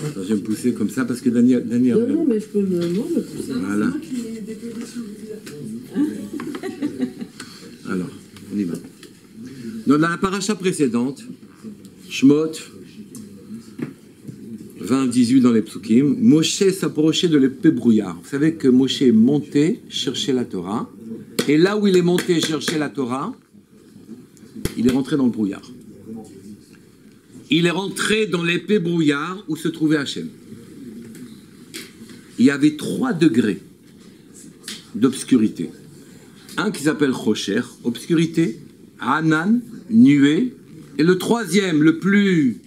Alors, je vais me pousser comme ça parce que Daniel... Non, mais je peux me pousser. Voilà. Alors, on y va. Donc, dans la paracha précédente, Shemot 20-18 dans les psukim, Moshe s'approchait de l'épée brouillard. Vous savez que Moshe est monté chercher la Torah, et là où il est monté chercher la Torah, il est rentré dans le brouillard. Il est rentré dans l'épée brouillard où se trouvait Hachem. Il y avait 3 degrés d'obscurité. Un qui s'appelle Chocher, obscurité, Hanan, nuée, et le troisième, le plus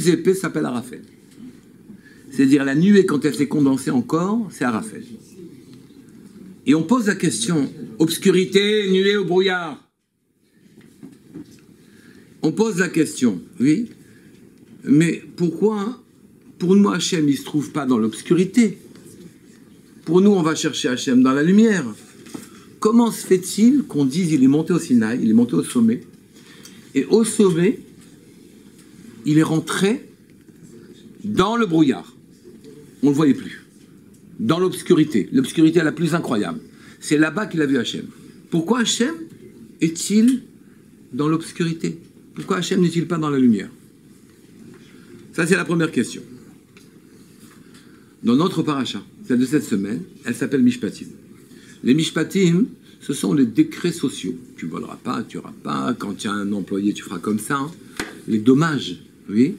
épais, s'appelle Arafel. C'est-à-dire la nuée, quand elle s'est condensée encore, c'est Arafel. Et on pose la question, obscurité, nuée ou brouillard? On pose la question, oui, mais pourquoi, pour nous, Hachem, il ne se trouve pas dans l'obscurité? Pour nous, on va chercher Hachem dans la lumière. Comment se fait-il qu'on dise il est monté au Sinaï, il est monté au sommet, et au sommet, il est rentré dans le brouillard? On ne le voyait plus. Dans l'obscurité la plus incroyable. C'est là-bas qu'il a vu Hachem. Pourquoi Hachem est-il dans l'obscurité? Pourquoi Hachem n'est-il pas dans la lumière? Ça, c'est la première question. Dans notre paracha, celle de cette semaine, elle s'appelle Mishpatim. Les Mishpatim, ce sont les décrets sociaux. Tu ne voleras pas, tu n'auras pas, quand tu as un employé, tu feras comme ça. Hein. Les dommages, oui.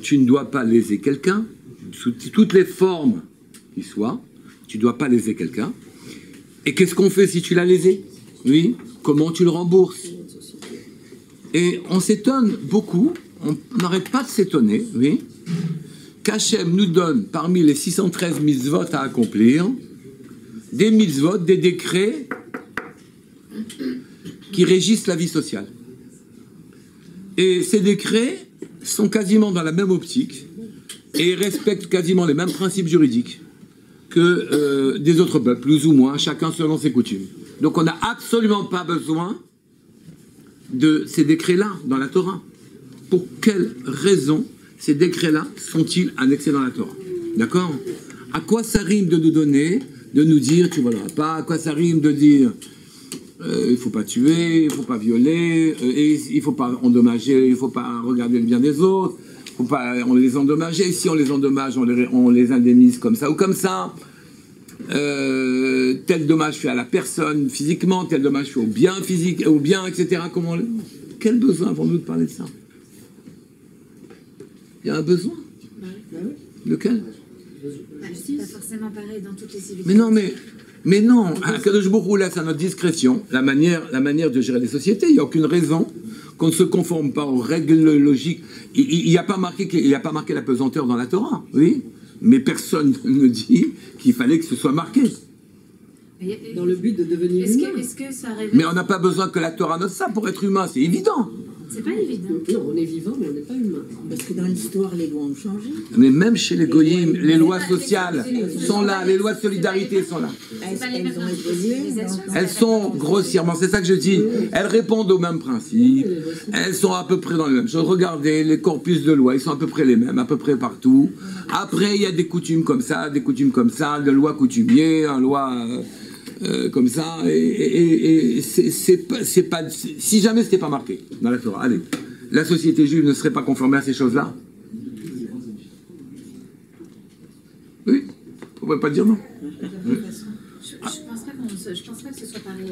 Tu ne dois pas léser quelqu'un, sous toutes les formes qui soient, tu ne dois pas léser quelqu'un. Et qu'est-ce qu'on fait si tu l'as lésé? Oui. Comment tu le rembourses? Et on s'étonne beaucoup, on n'arrête pas de s'étonner, oui, qu'Hachem nous donne, parmi les 613 mitzvot à accomplir, des mitzvot, des décrets qui régissent la vie sociale. Et ces décrets sont quasiment dans la même optique et respectent quasiment les mêmes principes juridiques que des autres peuples, plus ou moins, chacun selon ses coutumes. Donc on n'a absolument pas besoin de ces décrets-là dans la Torah. Pour quelles raisons ces décrets-là sont-ils annexés dans la Torah? D'accord? À quoi ça rime de nous donner, de nous dire tu ne voleras pas? À quoi ça rime de dire il ne faut pas tuer, il ne faut pas violer, et il ne faut pas endommager, il ne faut pas regarder le bien des autres, il ne faut pas on les endommager, si on les endommage, on les indemnise comme ça ou comme ça. Tel dommage fait à la personne physiquement, tel dommage fait au bien physique, au bien, etc. Quel besoin avons-nous de parler de ça? Il y a un besoin. Lequel? C'est pas forcément pareil dans toutes les civilisations. Mais non, Akadosh Baruch Hu laisse à notre discrétion la manière de gérer les sociétés. Il n'y a aucune raison qu'on ne se conforme pas aux règles logiques. Il n'y a pas marqué la pesanteur dans la Torah, oui. Mais personne ne dit qu'il fallait que ce soit marqué. Dans le but de devenir humain. Est-ce que ça révèle... Mais on n'a pas besoin que la Torah note ça pour être humain, c'est évident. C'est pas évident. Non, on est vivant, mais on n'est pas humain. Parce que dans l'histoire, les lois ont changé. Mais même chez les goyim, les lois sociales sont là, les lois de solidarité sont là. Elles ont évolué. Elles sont grossièrement, c'est ça que je dis, elles répondent aux mêmes principes, elles sont à peu près dans les mêmes choses. Regardez, les corpus de loi, ils sont à peu près les mêmes, à peu près partout. Après, il y a des coutumes comme ça, de lois coutumières, une loi comme ça, et c'est pas, si jamais c'était pas marqué dans la Torah, allez, la société juive ne serait pas conformée à ces choses-là? Oui, on ne peut pas dire non. Je pense pas que ce soit pareil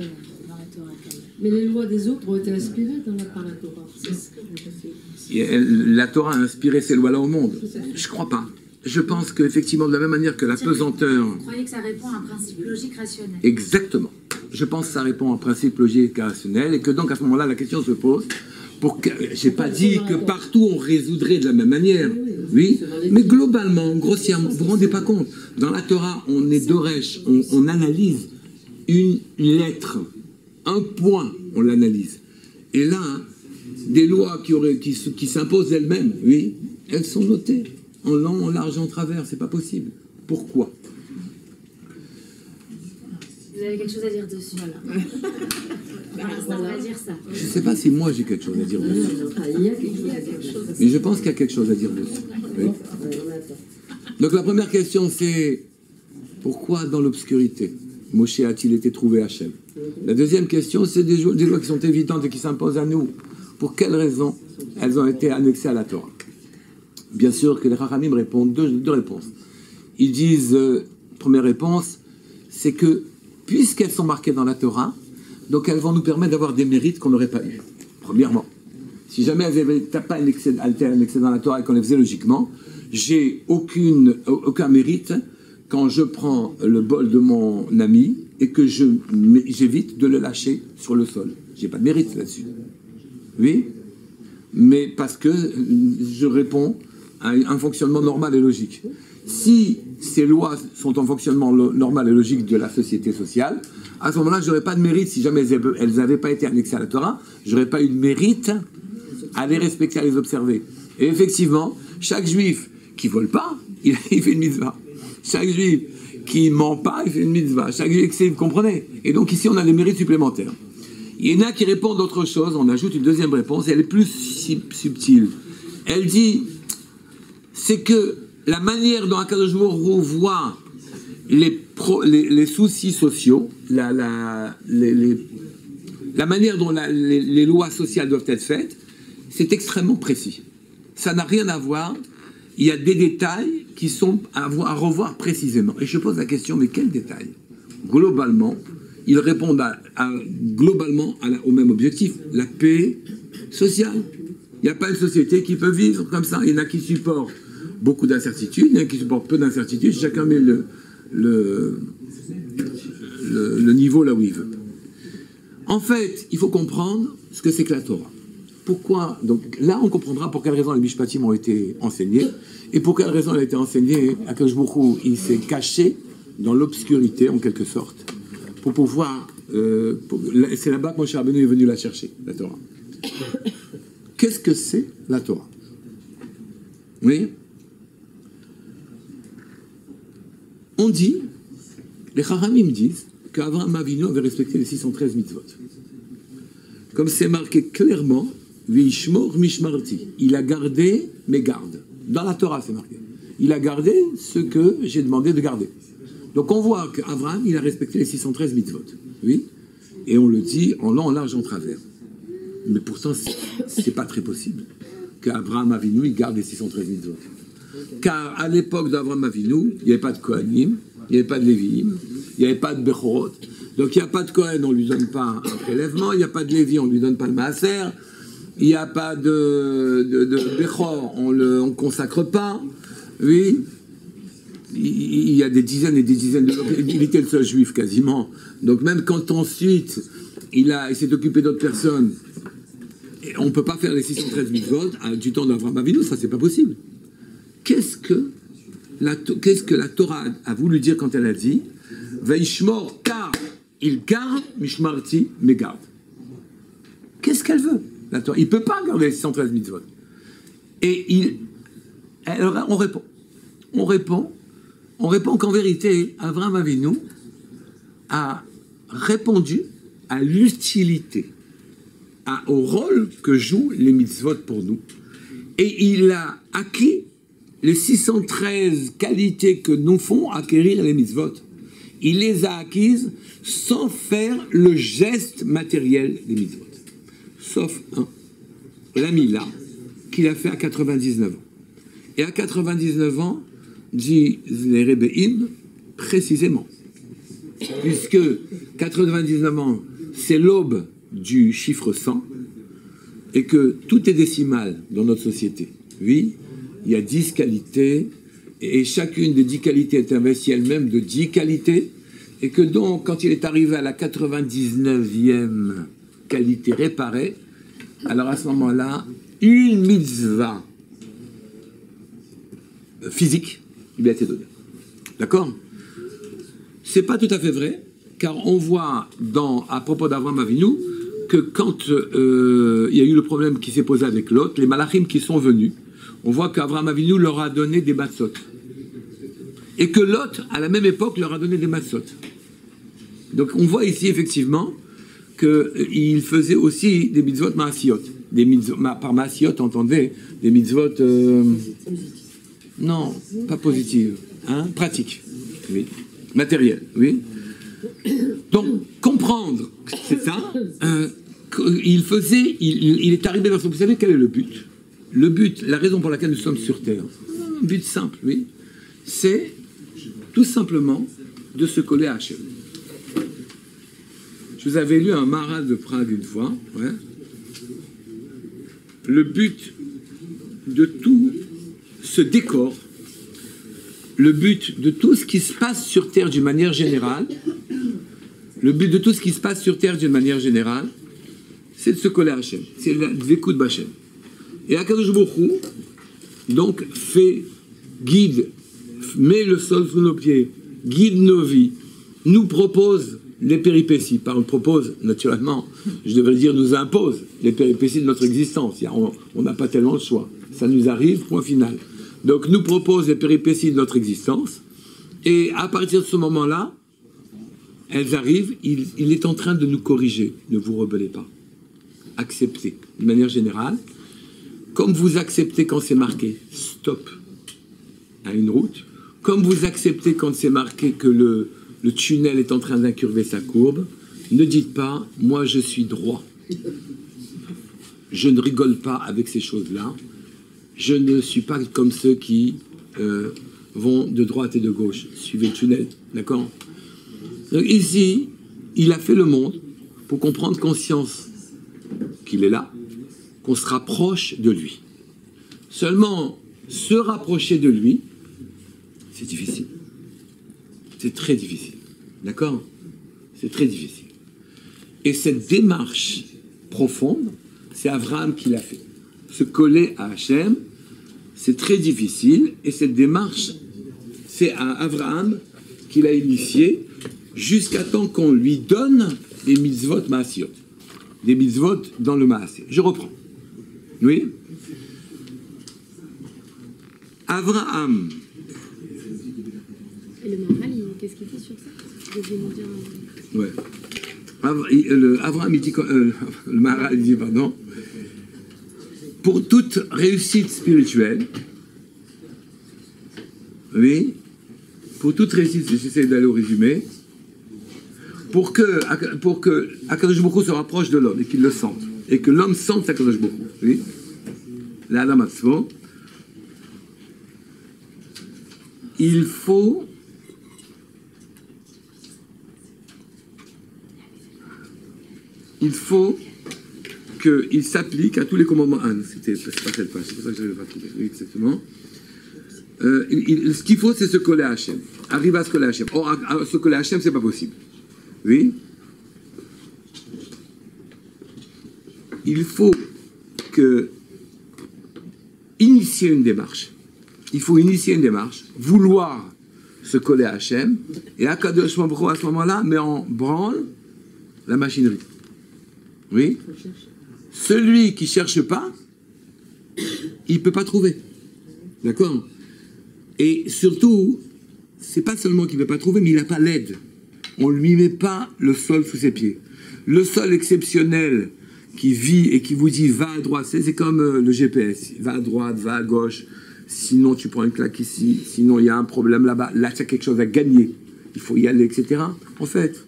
dans la Torah. Mais les lois des autres ont été inspirées par la Torah. C'est ce que je sais. La Torah a inspiré ces lois-là au monde. Je crois pas. Je pense qu'effectivement, de la même manière que la pesanteur... Vous croyez que ça répond à un principe logique rationnel? Exactement. Je pense que ça répond à un principe logique rationnel et que donc à ce moment-là, la question se pose pour que... Je n'ai pas dit que partout on résoudrait de la même manière. Oui, mais globalement, grossièrement, vous ne vous rendez pas compte. Dans la Torah, on est d'Oresh, on analyse une lettre, un point, on l'analyse. Et là, des lois qui s'imposent elles-mêmes, oui, elles sont notées. En long, en large, en travers, c'est pas possible. Pourquoi? Vous avez quelque chose à dire dessus. Voilà. On va dire ça. Je ne sais pas si moi j'ai quelque chose à dire dessus. Il y a quelque chose. Mais je pense qu'il y a quelque chose à dire dessus. Oui. Donc la première question c'est pourquoi dans l'obscurité Moshe a-t-il été trouvé Hachem? La deuxième question c'est des lois qui sont évidentes et qui s'imposent à nous. Pour quelles raisons elles ont été annexées à la Torah? Bien sûr que les Chachamim répondent deux réponses. Ils disent, première réponse, c'est que puisqu'elles sont marquées dans la Torah, donc elles vont nous permettre d'avoir des mérites qu'on n'aurait pas eu. Premièrement, si jamais elles n'étaient pas annexées dans la Torah et qu'on les faisait logiquement, j'ai aucun mérite quand je prends le bol de mon ami et que j'évite de le lâcher sur le sol. J'ai pas de mérite là-dessus. Oui, mais parce que je réponds à un fonctionnement normal et logique. Si ces lois sont en fonctionnement normal et logique de la société sociale, à ce moment-là, je n'aurais pas de mérite. Si jamais elles n'avaient pas été annexées à la Torah, je n'aurais pas eu de mérite à les respecter, à les observer. Et effectivement, chaque juif qui ne vole pas, il fait une mitzvah. Chaque juif qui ne ment pas, il fait une mitzvah. Chaque juif, vous comprenez? Et donc ici, on a des mérites supplémentaires. Il y en a qui répondent d'autre chose, on ajoute une deuxième réponse, elle est plus subtile. Elle dit, c'est que la manière dont Akadosh Baruch Hu voit les soucis sociaux, la manière dont les lois sociales doivent être faites, c'est extrêmement précis. Ça n'a rien à voir, il y a des détails qui sont à revoir précisément. Et je pose la question, mais quels détails? Globalement, ils répondent globalement au même objectif, la paix sociale. Il n'y a pas une société qui peut vivre comme ça. Il y en a qui supportent beaucoup d'incertitudes, il y en a qui supportent peu d'incertitudes. Chacun met le niveau là où il veut. En fait, il faut comprendre ce que c'est que la Torah. Pourquoi? Donc là, on comprendra pour quelles raisons les Mishpatim ont été enseignés et pour quelles raisons elle a été enseignée. Akadosh Baruch Hu, il s'est caché dans l'obscurité, en quelque sorte, pour pouvoir... c'est là-bas que Moshe Rabbeinu est venu la chercher, la Torah. Qu'est-ce que c'est la Torah? Oui. On dit, les Chachamim disent, qu'Avraham Avinu avait respecté les 613 mitzvot. Comme c'est marqué clairement, Vishmor Mishmarti. Il a gardé mes gardes. Dans la Torah, c'est marqué. Il a gardé ce que j'ai demandé de garder. Donc on voit qu'Avraham, il a respecté les 613 mitzvot. Oui. Et on le dit en long, en large, en travers. Mais pourtant, c'est pas très possible qu'Avraham Avinu, il garde les 613 mitzvot. Car à l'époque d'Avraham Avinu, il n'y avait pas de Kohanim, il n'y avait pas de Lévi'im, il n'y avait pas de Bechorot. Donc il n'y a pas de Kohen, on ne lui donne pas un prélèvement, il n'y a pas de Lévi, on ne lui donne pas le Maaser, il n'y a pas de Bechor, on ne consacre pas. Oui. Il y a des dizaines et des dizaines de... Il était le seul juif quasiment. Donc même quand ensuite il s'est occupé d'autres personnes, on ne peut pas faire les 613 mitzvot du temps d'Avraham Avinu, ça c'est pas possible. Qu'est-ce que la Torah a voulu dire quand elle a dit Vaishmor, car il garde, Mishmarti, mais garde. Qu'est-ce qu'elle veut, la Torah? Il ne peut pas garder les 613 mitzvot. Et alors on répond qu'en vérité, Avraham Avinu a répondu à l'utilité, au rôle que jouent les mitzvot pour nous. Et il a acquis les 613 qualités que nous font acquérir les mitzvot. Il les a acquises sans faire le geste matériel des mitzvot. Sauf la Mila, qu'il a fait à 99 ans. Et à 99 ans, disent les Rebbeim, précisément, puisque 99 ans, c'est l'aube du chiffre 100, et que tout est décimal dans notre société. Oui, il y a 10 qualités, et chacune des 10 qualités est investie elle-même de 10 qualités, et que donc, quand il est arrivé à la 99e qualité réparée, alors à ce moment-là, une mitzvah physique lui a été donnée. D'accord? C'est pas tout à fait vrai, car on voit à propos d'Avraham Avinu que quand il y a eu le problème qui s'est posé avec Lot, les malachim qui sont venus, on voit qu'Avraham Avinu leur a donné des matzot. Et que Lot, à la même époque, leur a donné des matzot. Donc on voit ici effectivement qu'il faisait aussi des mitzvot maasiyot. Par maasiyot, entendez, des mitzvot... non, pas positives, hein, pratiques, oui, matérielles, oui. Donc, comprendre, c'est ça, il est arrivé vers son... Vous savez quel est le but? Le but, la raison pour laquelle nous sommes sur Terre, un but simple, oui, c'est tout simplement de se coller à Hachem. Je vous avais lu un Maharal de Prague une fois, ouais. Le but de tout ce décor, le but de tout ce qui se passe sur Terre d'une manière générale, c'est de se coller à Hachem. C'est la dvekout b'Hachem. Et Akadosh Baruch Hu, donc, guide, met le sol sous nos pieds, guide nos vies, nous propose les péripéties. On propose, naturellement, je devrais dire nous impose les péripéties de notre existence. On n'a pas tellement le choix. Ça nous arrive, point final. Donc, nous propose les péripéties de notre existence. Et à partir de ce moment-là, elles arrivent, il est en train de nous corriger. Ne vous rebellez pas. Acceptez, de manière générale. Comme vous acceptez quand c'est marqué stop à une route, comme vous acceptez quand c'est marqué que le tunnel est en train d'incurver sa courbe, ne dites pas « moi je suis droit ». Je ne rigole pas avec ces choses-là. Je ne suis pas comme ceux qui vont de droite et de gauche. Suivez le tunnel, d'accord? Donc ici, il a fait le monde pour qu'on prenne conscience qu'il est là, qu'on se rapproche de lui. Seulement, se rapprocher de lui, c'est difficile. C'est très difficile. D'accord? C'est très difficile. Et cette démarche profonde, c'est Abraham qui l'a fait. Se coller à Hachem, c'est très difficile. Et cette démarche, c'est Abraham qui l'a initiée jusqu'à temps qu'on lui donne des mitzvot maasiyot. Des mitzvot dans le maasé. Je reprends. Oui? Abraham. Et le moral, qu'est-ce qu'il dit sur ça? Je vais nous dire. Ouais. Abraham, il dit, le Maharal, il dit, pardon, pour toute réussite spirituelle, oui, pour toute réussite, j'essaie d'aller au résumé, pour que Akadosh Baruch Hu se rapproche de l'homme et qu'il le sente, et que l'homme sente Akadosh Baruch Hu, oui, l'Adam Atzvo, il faut qu'il s'applique à tous les commandements. Ah, c'est pas cette page, c'est pour ça que je ne l'avais pas trouvé. Oui, exactement. Ce qu'il faut, c'est se coller à Hachem. Arriver à se coller à Hachem. Or, se coller à Hachem, c'est pas possible. Oui. Il faut initier une démarche. Il faut initier une démarche, vouloir se coller à Hachem, et Akadosh Baruch Hu, à ce moment-là, met en branle la machinerie. Oui. Celui qui ne cherche pas, il ne peut pas trouver. D'accord? Et surtout, c'est pas seulement qu'il ne peut pas trouver, mais il n'a pas l'aide. On ne lui met pas le sol sous ses pieds. Le sol exceptionnel qui vit et qui vous dit va à droite, c'est comme le GPS. Va à droite, va à gauche. Sinon, tu prends une claque ici. Sinon, il y a un problème là-bas. Là, tu as quelque chose à gagner. Il faut y aller, etc. En fait,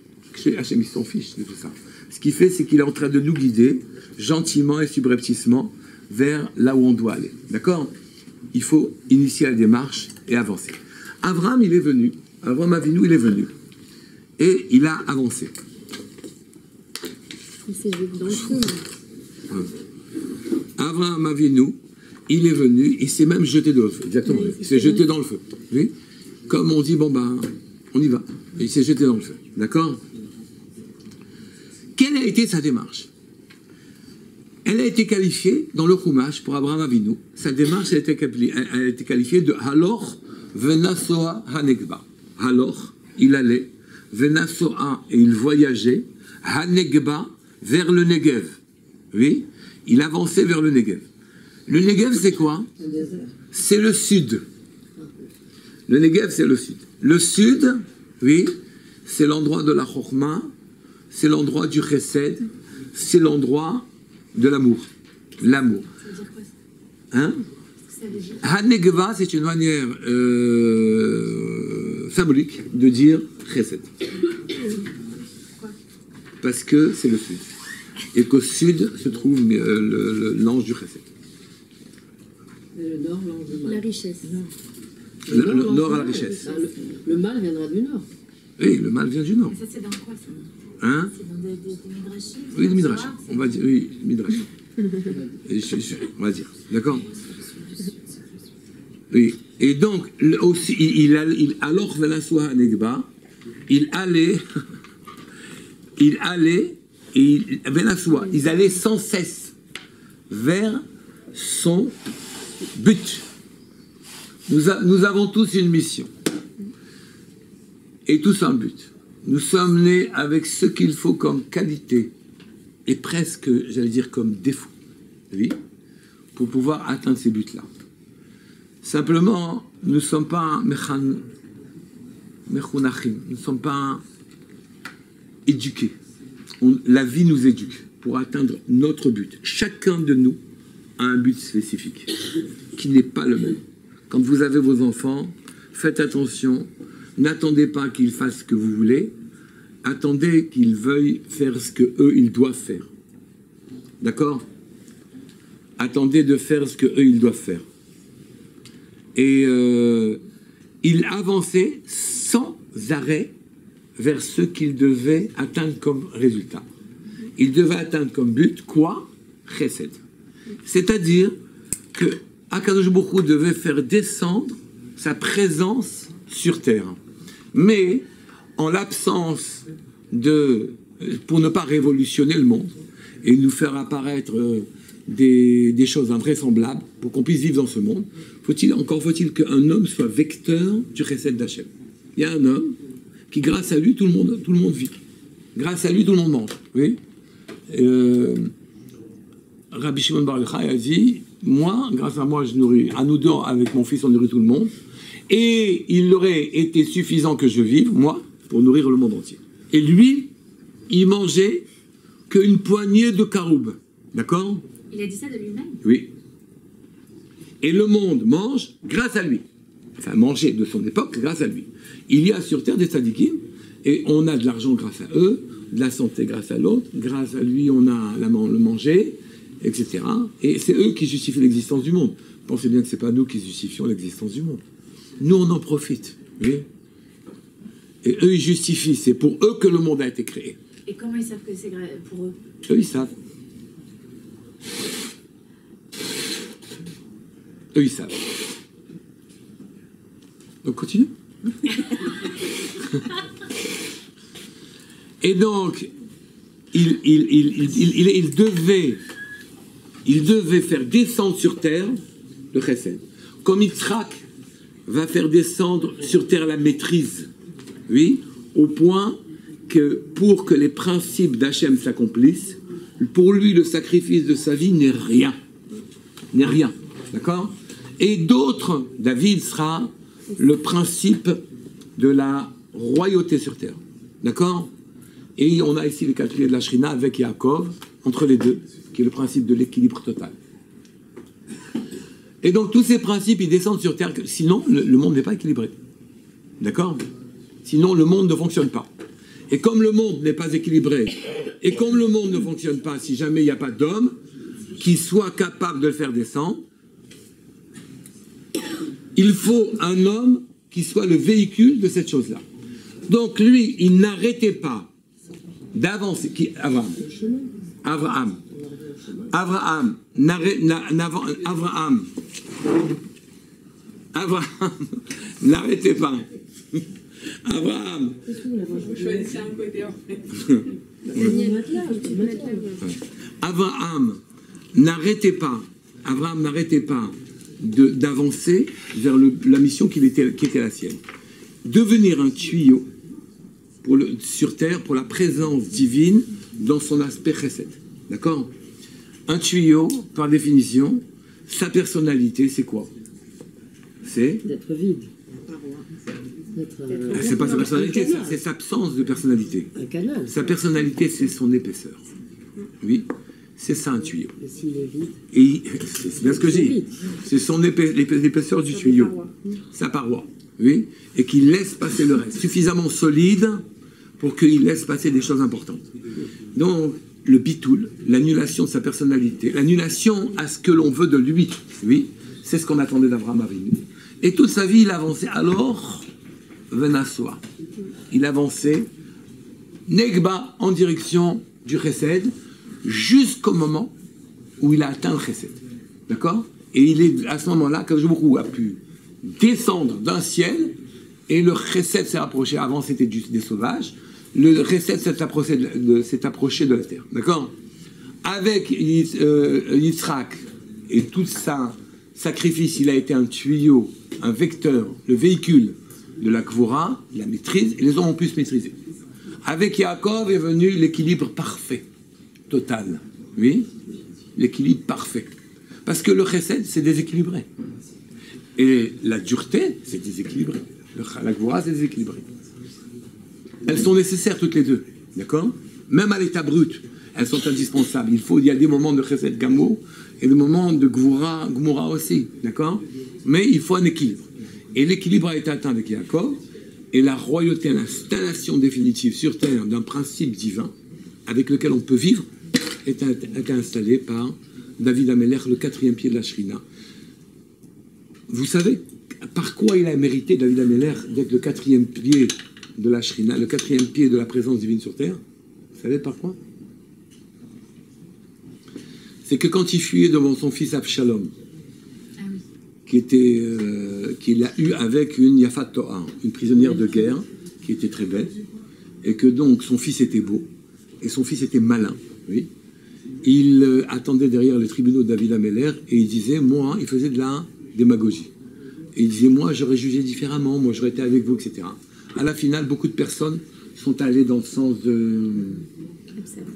Hachem, il s'en fiche de tout ça. Ce qu'il fait, c'est qu'il est en train de nous guider gentiment et subrepticement vers là où on doit aller. D'accord? Il faut initier la démarche et avancer. Abraham, il est venu. Abraham Avinu, il est venu. Et il a avancé. Il s'est jeté dans le feu. Abraham Avinu, il est venu, il s'est même jeté dans le feu. Exactement. Il s'est jeté dans le feu. Oui? Comme on dit, bon ben, on y va. Et il s'est jeté dans le feu. D'accord? Quelle a été sa démarche? Elle a été qualifiée dans le Chumash pour Abraham Avinu. Sa démarche a été qualifiée de Halor Venasoa Hanegba. Halor, il allait, Venasoa, et il voyageait, Hanegba, vers le Negev. Oui? Il avançait vers le Negev. Le Negev, c'est quoi? C'est le sud. Le Negev, c'est le sud. Le sud, oui, c'est l'endroit de la chokma, c'est l'endroit du chesed, c'est l'endroit de l'amour. L'amour. Ça veut dire quoi ça? Hein? Ça veut dire Hanegva, c'est une manière symbolique de dire chesed. Parce que c'est le sud. Et qu'au sud se trouve l'ange du chesed. Et le nord, l'ange du mal. la richesse. Le nord à la richesse. Ah, le mal viendra du nord. Oui, le mal vient du nord. Et ça, c'est dans quoi ça? Hein? C'est dans des midrashim? Oui, le midrash. On va dire, oui, midrash. On va dire. D'accord? Oui. Et donc, aussi, alors Velassoa Negba, il allait, et Velassoa, ils allaient sans cesse vers son but. Nous avons tous une mission. Et tous un but. Nous sommes nés avec ce qu'il faut comme qualité et presque, j'allais dire, comme défaut, oui, pour pouvoir atteindre ces buts-là. Simplement, nous ne sommes pas mechunachim, nous ne sommes pas éduqués. La vie nous éduque pour atteindre notre but. Chacun de nous a un but spécifique qui n'est pas le même. Quand vous avez vos enfants, faites attention, n'attendez pas qu'ils fassent ce que vous voulez, attendez qu'ils veuillent faire ce qu'eux, ils doivent faire. D'accord? Attendez de faire ce qu'eux, ils doivent faire. Et il avançait sans arrêt vers ce qu'il devait atteindre comme résultat. Il devait atteindre comme but quoi? Chesed. C'est-à-dire que Akadosh Baruch Hu devait faire descendre sa présence sur terre. Mais en l'absence pour ne pas révolutionner le monde et nous faire apparaître des choses invraisemblables pour qu'on puisse vivre dans ce monde, faut-il qu'un homme soit vecteur du chesed d'Hachem. Il y a un homme qui, grâce à lui, tout le monde vit. Grâce à lui, tout le monde mange. Oui. Rabbi Shimon Bar Yochai a dit, moi, grâce à moi, je nourris, à nous deux, avec mon fils, on nourrit tout le monde. Et il aurait été suffisant que je vive, moi, pour nourrir le monde entier. Et lui, il mangeait qu'une poignée de caroubes. D'accord? Il a dit ça de lui-même? Oui. Et le monde mange grâce à lui. Enfin, manger de son époque grâce à lui. Il y a sur terre des tzadikim, et on a de l'argent grâce à eux, de la santé grâce à l'autre, grâce à lui, on a le manger, etc. Et c'est eux qui justifient l'existence du monde. Pensez bien que ce n'est pas nous qui justifions l'existence du monde. Nous, on en profite. Oui. Et eux, ils justifient. C'est pour eux que le monde a été créé. Et comment ils savent que c'est pour eux? Eux, ils savent. Eux, ils savent. Donc, continue. Et donc, il devait faire descendre sur terre le chesed. Comme Yitzhak va faire descendre sur terre la maîtrise. Oui, au point que pour que les principes d'Hachem s'accomplissent, pour lui, le sacrifice de sa vie n'est rien. N'est rien. D'accord? Et d'autres, David sera le principe de la royauté sur terre. D'accord? Et on a ici les 4 piliers de la Shrina avec Yaakov, entre les deux, qui est le principe de l'équilibre total. Et donc tous ces principes, ils descendent sur terre, sinon le monde n'est pas équilibré. D'accord? Sinon le monde ne fonctionne pas. Et comme le monde n'est pas équilibré, et comme le monde ne fonctionne pas si jamais il n'y a pas d'homme qui soit capable de le faire descendre, il faut un homme qui soit le véhicule de cette chose-là. Donc lui, il n'arrêtait pas d'avancer. Abraham n'arrêtait pas. Abraham. Abraham n'arrêtait pas. Abraham n'arrêtait pas d'avancer vers la mission qui était la sienne. Devenir un tuyau sur terre pour la présence divine dans son aspect chesed. D'accord? Un tuyau, par définition, sa personnalité, c'est quoi? C'est d'être vide. C'est pas sa personnalité, c'est sa absence de personnalité. Un canal. Sa personnalité, c'est son épaisseur. Oui, c'est ça un tuyau. Et s'il est vide. Et c'est bien ce que j'ai dit. C'est son l'épaisseur du tuyau, sa paroi. Oui, et qu'il laisse passer le reste, suffisamment solide pour qu'il laisse passer des choses importantes. Donc, le bitoul, l'annulation de sa personnalité, l'annulation à ce que l'on veut de lui, oui, c'est ce qu'on attendait d'Abraham Avinu. Et toute sa vie, il avançait. Alors, Venassoa, il avançait, Negba, en direction du Chesed, jusqu'au moment où il a atteint le Chesed. D'accord? Et il est à ce moment-là qu'Akadosh a pu descendre d'un ciel, et le Chesed s'est approché. Avant, c'était des sauvages. Le Chesed s'est approché de la terre. D'accord? Avec Yitzhak et tout ça, sacrifice, il a été un tuyau, un vecteur, le véhicule de la Kvora, la maîtrise, et les hommes ont pu se maîtriser. Avec Yaakov est venu l'équilibre parfait, total. Oui? L'équilibre parfait. Parce que le Chesed, c'est déséquilibré. Et la dureté, c'est déséquilibré. La Kvora, c'est déséquilibré. Elles sont nécessaires toutes les deux. D'accord? Même à l'état brut, elles sont indispensables. Il y a des moments de Chesed Gamo et des moments de Gmora aussi. D'accord? Mais il faut un équilibre. Et l'équilibre a été atteint avec Yaakov, et la royauté, l'installation définitive sur terre d'un principe divin avec lequel on peut vivre est installée par David Amelech, le 4e pied de la Shrina. Vous savez par quoi il a mérité, David Amelech, d'être le 4e pied de la Shrina, le 4e pied de la présence divine sur terre? Vous savez par quoi? C'est que quand il fuyait devant son fils Abshalom, qu'il a eu avec une Yafat Toa, une prisonnière de guerre, qui était très belle, et que donc son fils était beau, et son fils était malin, oui. Il attendait derrière les tribunaux de David Amelech, et il disait, moi, il faisait de la démagogie. Et il disait, moi, j'aurais jugé différemment, moi, j'aurais été avec vous, etc. À la finale, beaucoup de personnes sont allées dans le sens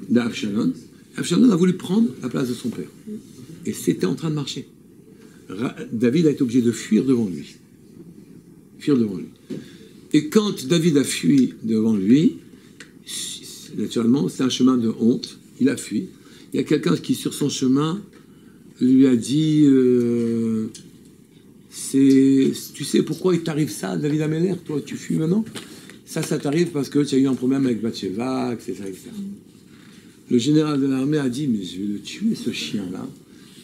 d'Abshalom. Abshalom a voulu prendre la place de son père. Et c'était en train de marcher. David a été obligé de fuir devant lui. Fuir devant lui. Et quand David a fui devant lui, naturellement, c'est un chemin de honte. Il a fui. Il y a quelqu'un qui, sur son chemin, lui a dit tu sais pourquoi il t'arrive ça, David Amelech? Toi, tu fuis maintenant? Ça t'arrive parce que tu as eu un problème avec Bathsheba, etc., etc. Le général de l'armée a dit, mais je vais le tuer, ce chien-là,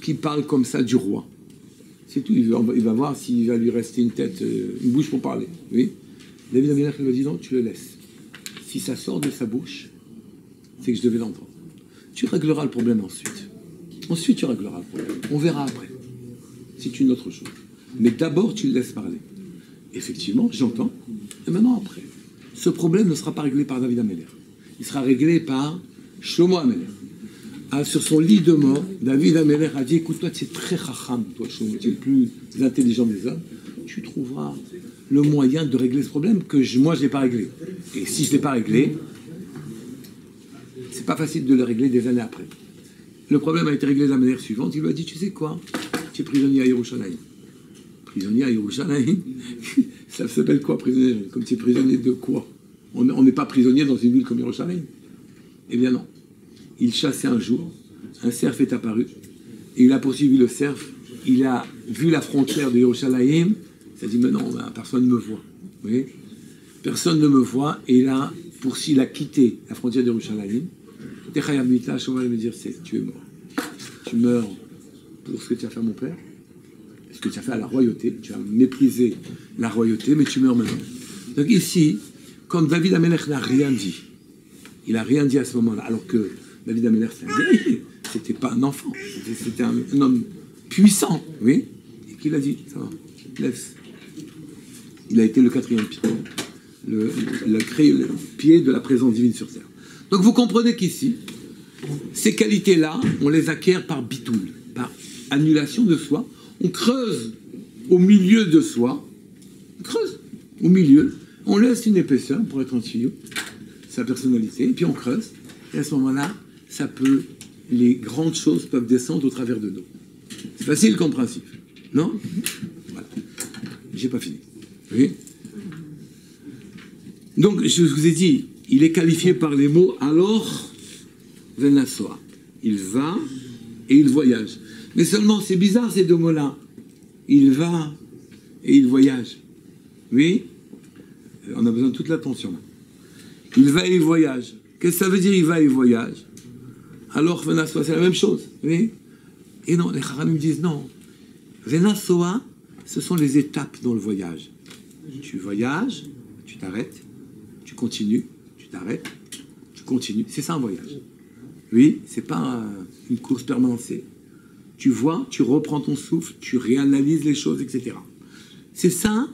qui parle comme ça du roi. C'est tout, il va voir s'il va lui rester une tête, une bouche pour parler. Oui. David Amelech lui a dit, non, tu le laisses. Si ça sort de sa bouche, c'est que je devais l'entendre. Tu régleras le problème ensuite. Ensuite, tu régleras le problème. On verra après. C'est une autre chose. Mais d'abord, tu le laisses parler. Effectivement, j'entends. Et maintenant, après. Ce problème ne sera pas réglé par David Amelech. Il sera réglé par Shlomo Amelech. Sur son lit de mort, David Amelech a dit, écoute, toi, tu es très chacham, toi, Shlomo, tu es le plus intelligent des hommes. Tu trouveras le moyen de régler ce problème que moi, je ne l'ai pas réglé. Et si je ne l'ai pas réglé, c'est pas facile de le régler des années après. Le problème a été réglé de la manière suivante. Il lui a dit, tu sais quoi? Tu es prisonnier à Yerushalayim. Prisonnier à Yerushalayim? Ça s'appelle quoi, prisonnier? Comme tu es prisonnier de quoi? On n'est pas prisonnier dans une ville comme Yerushalayim. Eh bien non. Il chassait un jour, un cerf est apparu, et il a poursuivi le cerf, il a vu la frontière de Yerushalayim, il s'est dit, mais non, personne ne me voit. Vous voyez? Personne ne me voit, et là, il a quitté la frontière de Yerushalayim. On va me dire, tu es mort. Tu meurs pour ce que tu as fait à mon père, ce que tu as fait à la royauté, tu as méprisé la royauté, mais tu meurs maintenant. Donc ici, comme David Amelech n'a rien dit, il n'a rien dit à ce moment-là, alors que David Amelech, c'était pas un enfant, c'était un homme puissant, oui, et qu'il a dit, ça va, laisse. Il a été le 4e pied, le pied de la présence divine sur terre. Donc vous comprenez qu'ici, ces qualités-là, on les acquiert par bitoul, par annulation de soi. On creuse au milieu de soi, on creuse au milieu, on laisse une épaisseur pour être un tuyau, sa personnalité, et puis on creuse, et à ce moment-là, les grandes choses peuvent descendre au travers de nous. C'est facile comme principe, non? Voilà. J'ai pas fini. Oui. Donc, je vous ai dit, il est qualifié par les mots alors, Venasoa. Il va et il voyage. Mais seulement, c'est bizarre ces deux mots-là. Il va et il voyage. Oui? On a besoin de toute l'attention là. Il va et il voyage. Qu'est-ce que ça veut dire il va et il voyage? Alors, Venasoa, c'est la même chose. Oui? Et non, les Chachamim disent non. Venasoa, ce sont les étapes dans le voyage. Tu voyages, tu t'arrêtes, tu continues, tu t'arrêtes, tu continues. C'est ça un voyage. Oui, c'est pas une course permanente. Tu vois, tu reprends ton souffle, tu réanalyses les choses, etc. C'est ça,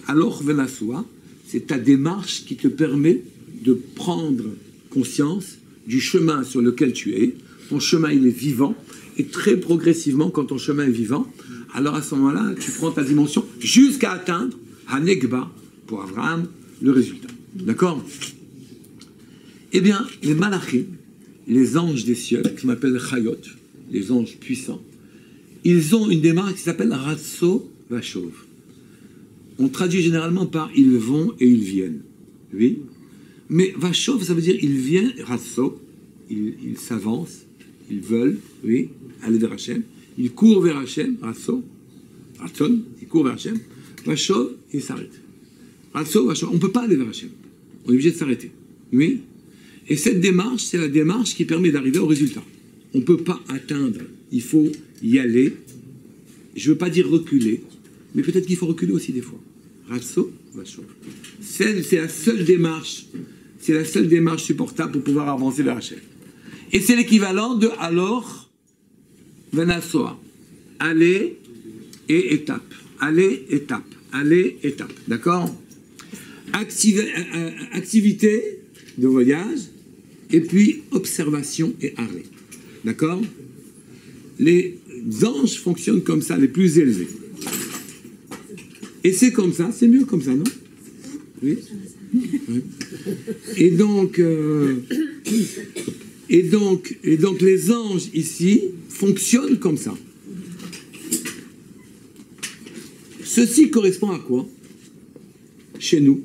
alors Venasoa, c'est ta démarche qui te permet de prendre conscience du chemin sur lequel tu es. Ton chemin, il est vivant. Et très progressivement, quand ton chemin est vivant, alors à ce moment-là, tu prends ta dimension jusqu'à atteindre Hanegba, pour Abraham, le résultat. D'accord? Eh bien, les malachim, les anges des cieux, qui m'appellent Chayot, les anges puissants, ils ont une démarche qui s'appelle Ratso Vachov. On traduit généralement par « ils vont et ils viennent ». Oui. Mais Vachov, ça veut dire « ils viennent », Ratso, ils s'avancent, ils veulent, oui, aller vers Hachem. Ils courent vers Hachem, Ratso, Ratson, ils courent vers Hachem. Vachov, ils s'arrêtent. Ratso, Vachov, on ne peut pas aller vers Hachem. On est obligé de s'arrêter. Oui. Et cette démarche, c'est la démarche qui permet d'arriver au résultat. On ne peut pas atteindre, il faut y aller. Je ne veux pas dire reculer, mais peut-être qu'il faut reculer aussi des fois. Ratso, Vachov. C'est la seule démarche, supportable pour pouvoir avancer vers Hachem. Et c'est l'équivalent de alors, Venasoa. Aller et étape. Aller, étape. Aller, étape. D'accord? Activité de voyage, et puis observation et arrêt. D'accord? Les anges fonctionnent comme ça, les plus élevés. Et c'est comme ça, c'est mieux comme ça, non? Oui? Oui. Et donc, les anges ici fonctionnent comme ça. Ceci correspond à quoi? Chez nous.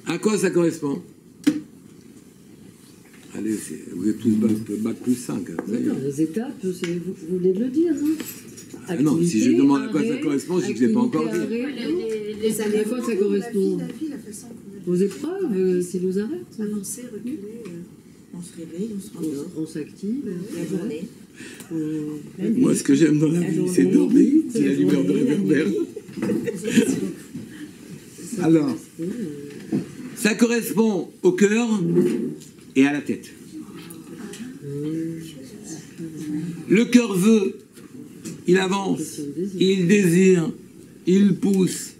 À quoi ça correspond? Allez, vous êtes tous bac plus 5. D'accord, les étapes, vous venez de le dire. Hein. Ah non, si je demande à quoi ça correspond, je ne sais pas encore dire. À quoi ça correspond? Aux épreuves, c'est nos arrêts. Avancer, reculer. On se réveille, on se rendort. On s'active. La journée. Moi, ce que j'aime dans la vie, c'est dormir. C'est la lumière de réverbère. Alors, ça correspond au cœur et à la tête. Le cœur veut, il avance, il désire, il pousse.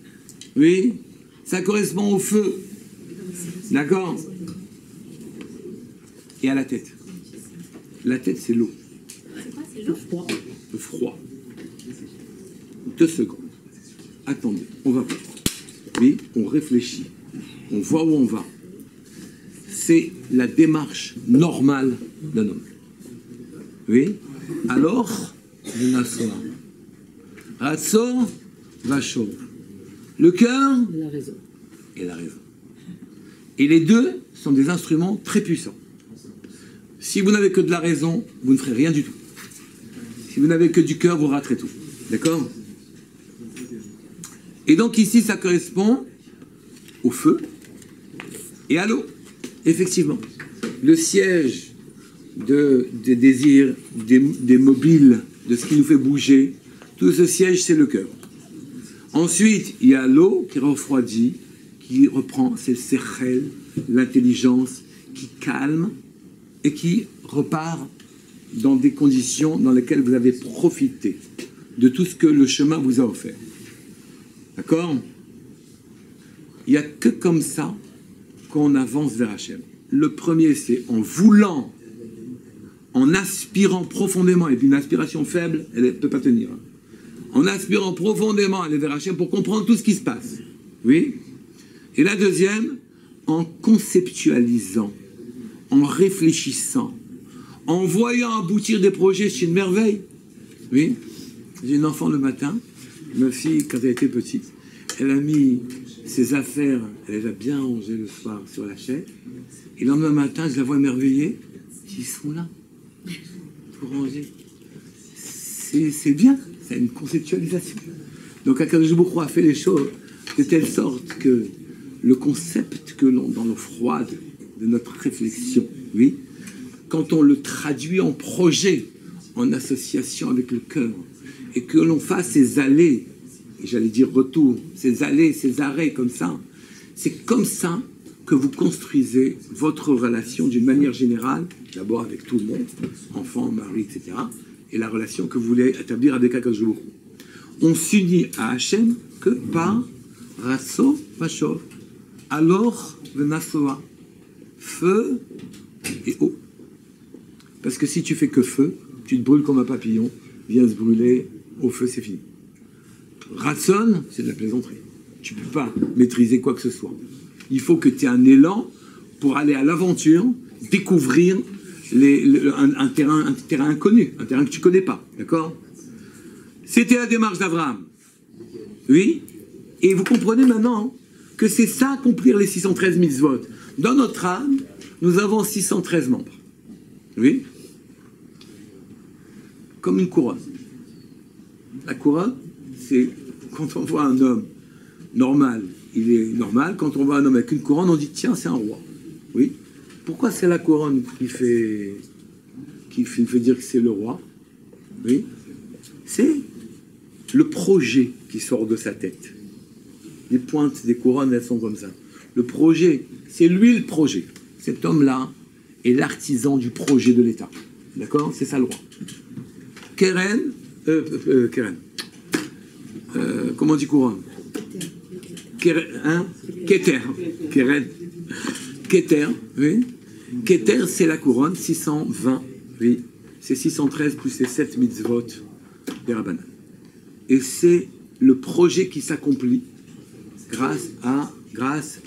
Oui, ça correspond au feu. D'accord? Et à la tête. La tête, c'est l'eau. Le froid. Le froid. 2 secondes. Attendez, on va voir. Oui, on réfléchit. On voit où on va. C'est la démarche normale d'un homme. Oui? Alors, Venasoa. Ratso, Vachov. Le cœur La raison. et la raison. Et les deux sont des instruments très puissants. Si vous n'avez que de la raison, vous ne ferez rien du tout. Si vous n'avez que du cœur, vous raterez tout. D'accord? Et donc ici, ça correspond au feu et à l'eau. Effectivement. Le siège des désirs, des mobiles, de ce qui nous fait bouger, tout ce siège, c'est le cœur. Ensuite, il y a l'eau qui refroidit, qui reprend, c'est le sechel, l'intelligence, qui calme et qui repart dans des conditions dans lesquelles vous avez profité de tout ce que le chemin vous a offert. D'accord? Il n'y a que comme ça qu'on avance vers Hachem. Le premier, c'est en voulant, en aspirant profondément, et puis une aspiration faible, elle ne peut pas tenir. En aspirant profondément à aller vers Hachem pour comprendre tout ce qui se passe. Oui? Et la deuxième, en conceptualisant, en réfléchissant, en voyant aboutir des projets, c'est une merveille. Oui? J'ai une enfant le matin, ma fille, quand elle était petite, elle a mis ses affaires, elle les a bien rangées le soir sur la chaise, et le lendemain matin, je la vois émerveillée, ils sont là, pour ranger. C'est bien, c'est une conceptualisation. Donc Akadosh Baruch Hu a fait les choses de telle sorte que le concept que l'on, dans l'eau froide de notre réflexion, oui, quand on le traduit en projet, en association avec le cœur, et que l'on fasse ces allées, et j'allais dire retour, ces allées, ces arrêts comme ça, c'est comme ça que vous construisez votre relation d'une manière générale, d'abord avec tout le monde, enfant, mari, etc., et la relation que vous voulez établir avec Akadosh Baruch Hu. On s'unit à Hachem que par Rasso Vachov, alors Venasoa, feu et eau. Parce que si tu fais que feu, tu te brûles comme un papillon, viens se brûler, au feu c'est fini. Ratson, c'est de la plaisanterie. Tu ne peux pas maîtriser quoi que ce soit. Il faut que tu aies un élan pour aller à l'aventure, découvrir un terrain inconnu, un terrain que tu ne connais pas. D'accord? C'était la démarche d'Abraham. Oui? Et vous comprenez maintenant que c'est ça, accomplir les 613 mitzvot. Dans notre âme, nous avons 613 membres. Oui? Comme une couronne. La couronne, c'est quand on voit un homme normal, il est normal. Quand on voit un homme avec une couronne, on dit tiens, c'est un roi. Oui? Pourquoi c'est la couronne qui fait dire que c'est le roi? Oui? C'est le projet qui sort de sa tête. Les pointes des couronnes, elles sont comme ça. Le projet, c'est lui le projet. Cet homme-là est l'artisan du projet de l'État. D'accord? C'est ça le roi. Keren, comment on dit couronne? Keter. Keren. Keter, oui. Keter, c'est la couronne, 620, oui. C'est 613 plus les 7 mitzvot des Rabbanan. Et c'est le projet qui s'accomplit grâce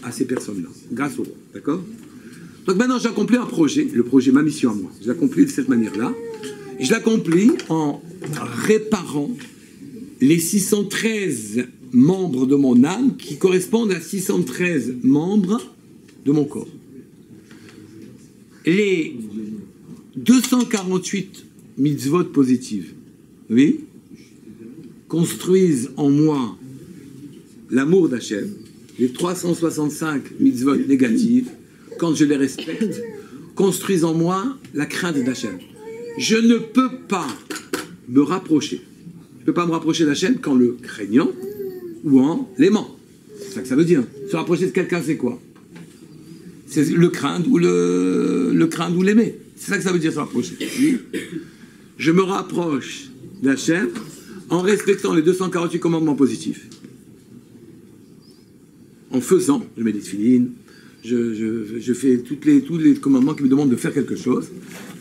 à ces personnes-là, grâce au roi, d'accord? Donc maintenant, j'accomplis un projet, le projet, ma mission à moi. Je l'accomplis de cette manière-là. Et je l'accomplis en réparant les 613 membres de mon âme qui correspondent à 613 membres de mon corps. Les 248 mitzvot positives, oui, construisent en moi l'amour d'Hachem. Les 365 mitzvot négatives, quand je les respecte, construisent en moi la crainte d'Hachem. Je ne peux pas me rapprocher. Je ne peux pas me rapprocher d'Hachem qu'en le craignant ou en l'aimant. C'est ça que ça veut dire. Se rapprocher de quelqu'un, c'est quoi? C'est le craindre ou l'aimer. C'est ça que ça veut dire, se rapprocher. Oui. Je me rapproche d'Hachem en respectant les 248 commandements positifs. En faisant, je mets des tefilines, je fais tous les commandements qui me demandent de faire quelque chose.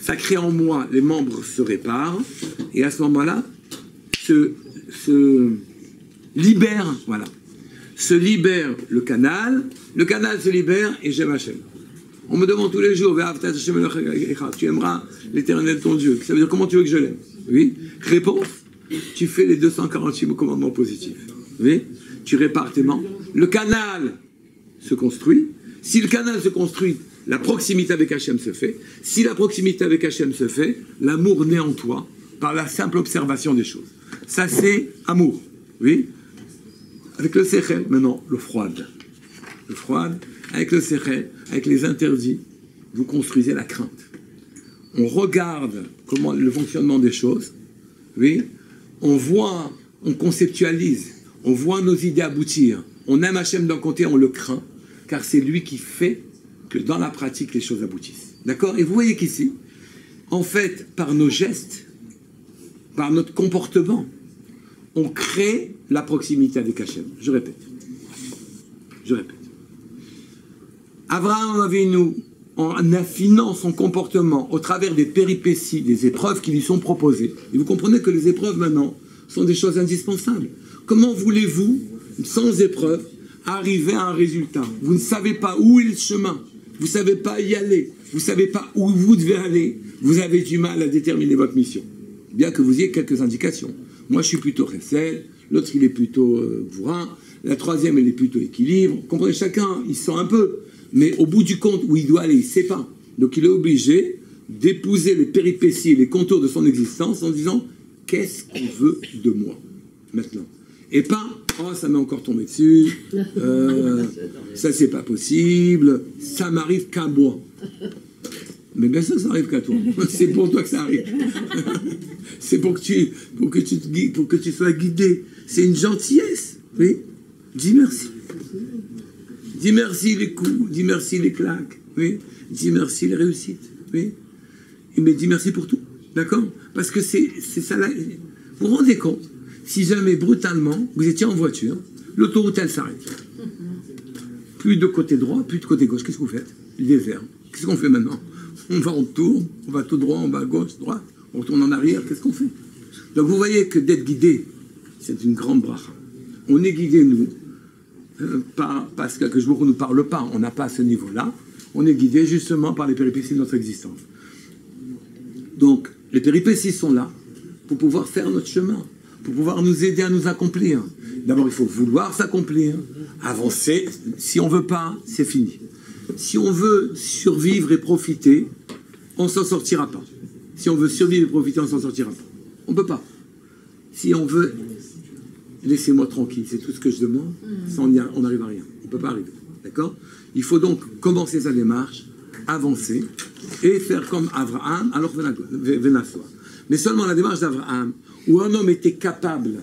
Ça crée en moi, les membres se réparent, et à ce moment-là, se libère, voilà, se libère le canal se libère, et j'aime Hachem. On me demande tous les jours, tu aimeras l'Éternel ton Dieu. Ça veut dire, comment tu veux que je l'aime? Oui. Réponse, tu fais les 248 commandements positifs. Oui. Tu répares tes membres. Le canal se construit. Si le canal se construit, la proximité avec Hachem se fait. Si la proximité avec Hachem se fait, l'amour naît en toi par la simple observation des choses. Ça, c'est amour. Oui. Avec le sechel, maintenant, le froid. Le froid, avec le sechel, avec les interdits, vous construisez la crainte. On regarde comment le fonctionnement des choses. Oui. On voit, on conceptualise. On voit nos idées aboutir. On aime Hachem d'un côté, on le craint, car c'est lui qui fait que dans la pratique, les choses aboutissent. D'accord? Et vous voyez qu'ici, en fait, par nos gestes, par notre comportement, on crée la proximité avec Hachem. Je répète. Abraham Avinu, en affinant son comportement au travers des péripéties, des épreuves qui lui sont proposées, et vous comprenez que les épreuves maintenant sont des choses indispensables. Comment voulez-vous, sans épreuve, arriver à un résultat? Vous ne savez pas où est le chemin, vous ne savez pas y aller, vous ne savez pas où vous devez aller, vous avez du mal à déterminer votre mission. Bien que vous ayez quelques indications. Moi, je suis plutôt Chesed, l'autre, il est plutôt Gvura, la troisième, elle est plutôt équilibre. Comprenez, chacun, il sent un peu. Mais au bout du compte, où il doit aller, il ne sait pas. Donc, il est obligé d'épouser les péripéties et les contours de son existence en disant « Qu'est-ce qu'on veut de moi, maintenant ?» Et pas « Oh, ça m'est encore tombé dessus, ça, c'est pas possible, ça m'arrive qu'à moi. » Mais bien sûr, ça arrive qu'à toi. C'est pour toi que ça arrive. C'est pour que tu sois guidé. C'est une gentillesse. Oui. Dis merci. Dis merci les coups. Dis merci les claques. Oui. Dis merci les réussites. Oui. Mais dis merci pour tout. D'accord? Parce que c'est ça là. Vous vous rendez compte? Si jamais brutalement, vous étiez en voiture, l'autoroute elle s'arrête. Plus de côté droit, plus de côté gauche. Qu'est-ce que vous faites? Le désert. Qu'est-ce qu'on fait maintenant? On va, on tourne, on va tout droit, on va à gauche, droite, on retourne en arrière, qu'est-ce qu'on fait? Donc vous voyez que d'être guidé, c'est une grande bracha. On est guidé, nous, pas parce que je ne nous parle pas, on n'a pas à ce niveau-là, on est guidé justement par les péripéties de notre existence. Donc, les péripéties sont là pour pouvoir faire notre chemin, pour pouvoir nous aider à nous accomplir. D'abord, il faut vouloir s'accomplir, avancer. Si on ne veut pas, c'est fini. Si on veut survivre et profiter, on ne s'en sortira pas. Si on veut survivre et profiter, on ne s'en sortira pas. On ne peut pas. Si on veut, laissez-moi tranquille, c'est tout ce que je demande. On n'arrive à rien. On ne peut pas arriver. D'accord? Il faut donc commencer sa démarche, avancer, et faire comme Abraham, alors venassoir. Mais seulement la démarche d'Abraham, où un homme était capable,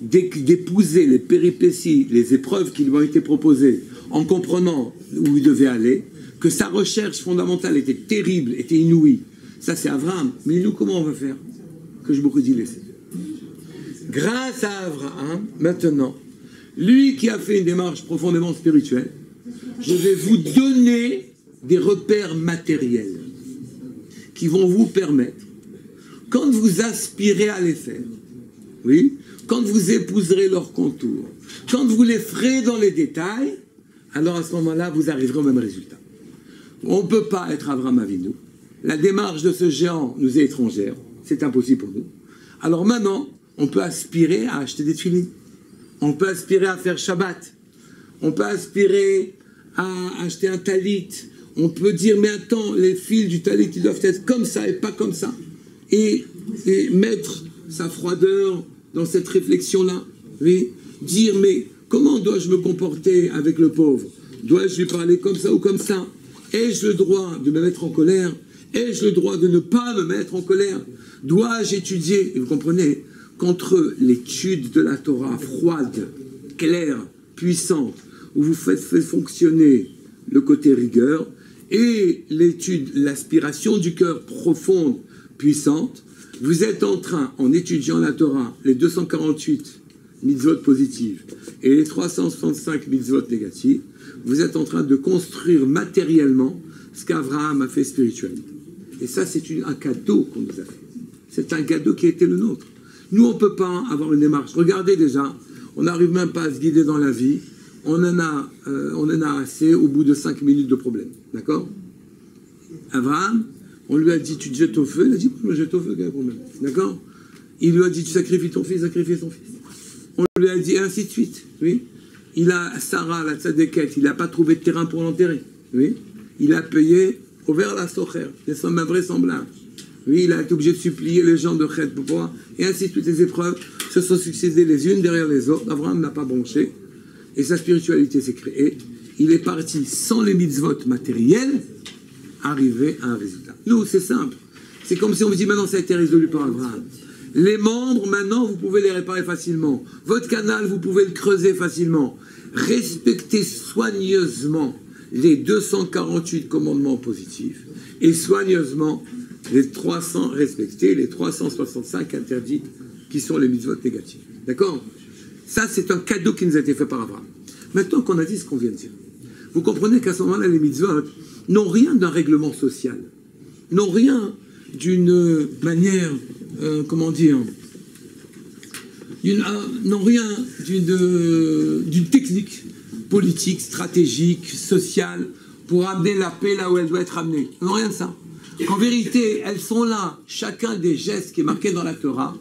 d'épouser les péripéties, les épreuves qui lui ont été proposées, en comprenant où il devait aller, que sa recherche fondamentale était terrible, était inouïe. Ça, c'est Abraham. Mais nous, comment on va faire? Que je beaucoup dit laisser. Grâce à Abraham, maintenant, lui qui a fait une démarche profondément spirituelle, je vais vous donner des repères matériels qui vont vous permettre, quand vous aspirez à les faire, oui, quand vous épouserez leurs contours, quand vous les ferez dans les détails, alors à ce moment-là, vous arriverez au même résultat. On ne peut pas être Abraham Avinu. La démarche de ce géant nous est étrangère. C'est impossible pour nous. Alors maintenant, on peut aspirer à acheter des filets. On peut aspirer à faire Shabbat. On peut aspirer à acheter un talit. On peut dire, mais attends, les fils du talit, ils doivent être comme ça et pas comme ça. Et mettre sa froideur dans cette réflexion-là. Oui. Dire, mais comment dois-je me comporter avec le pauvre? Dois-je lui parler comme ça ou comme ça? Ai-je le droit de me mettre en colère? Ai-je le droit de ne pas me mettre en colère? Dois-je étudier? Et vous comprenez, qu'entre l'étude de la Torah froide, claire, puissante, où vous faites fonctionner le côté rigueur, et l'étude, l'aspiration du cœur profonde, puissante, vous êtes en train, en étudiant la Torah, les 248 mitzvot positives et les 365 mitzvot négatives, vous êtes en train de construire matériellement ce qu'Abraham a fait spirituellement. Et ça, c'est un cadeau qu'on nous a fait. C'est un cadeau qui a été le nôtre. Nous, on ne peut pas avoir une démarche. Regardez déjà, on n'arrive même pas à se guider dans la vie. On en a assez au bout de 5 minutes de problème. D'accord? Abraham, on lui a dit, tu te jettes au feu. Il a dit, je me jette au feu, quel problème? D'accord? Il lui a dit, tu sacrifies ton fils, sacrifiez son fils. On lui a dit, ainsi de suite. Oui? Il a Sarah, la tzadékette, il n'a pas trouvé de terrain pour l'enterrer. Oui? Il a payé au vers la socher. C'est somme invraisemblable. Oui, il a été obligé de supplier les gens de Chet pour pouvoir. Et ainsi de suite, les épreuves se sont succédées les unes derrière les autres. Abraham n'a pas bronché. Et sa spiritualité s'est créée. Il est parti sans les mitzvot matériels, arriver à un résultat. Nous, c'est simple. C'est comme si on vous dit maintenant ça a été résolu par Abraham. Les membres, maintenant, vous pouvez les réparer facilement. Votre canal, vous pouvez le creuser facilement. Respectez soigneusement les 248 commandements positifs et soigneusement les 365 interdites qui sont les mitzvot négatives. D'accord? Ça, c'est un cadeau qui nous a été fait par Abraham. Maintenant qu'on a dit ce qu'on vient de dire, vous comprenez qu'à ce moment-là, les mitzvot n'ont rien d'un règlement social, n'ont rien d'une manière, n'ont rien d'une technique politique, stratégique, sociale, pour amener la paix là où elle doit être amenée. N'ont rien de ça. qu'en vérité, elles sont là, chacun des gestes qui est marqué dans la Torah,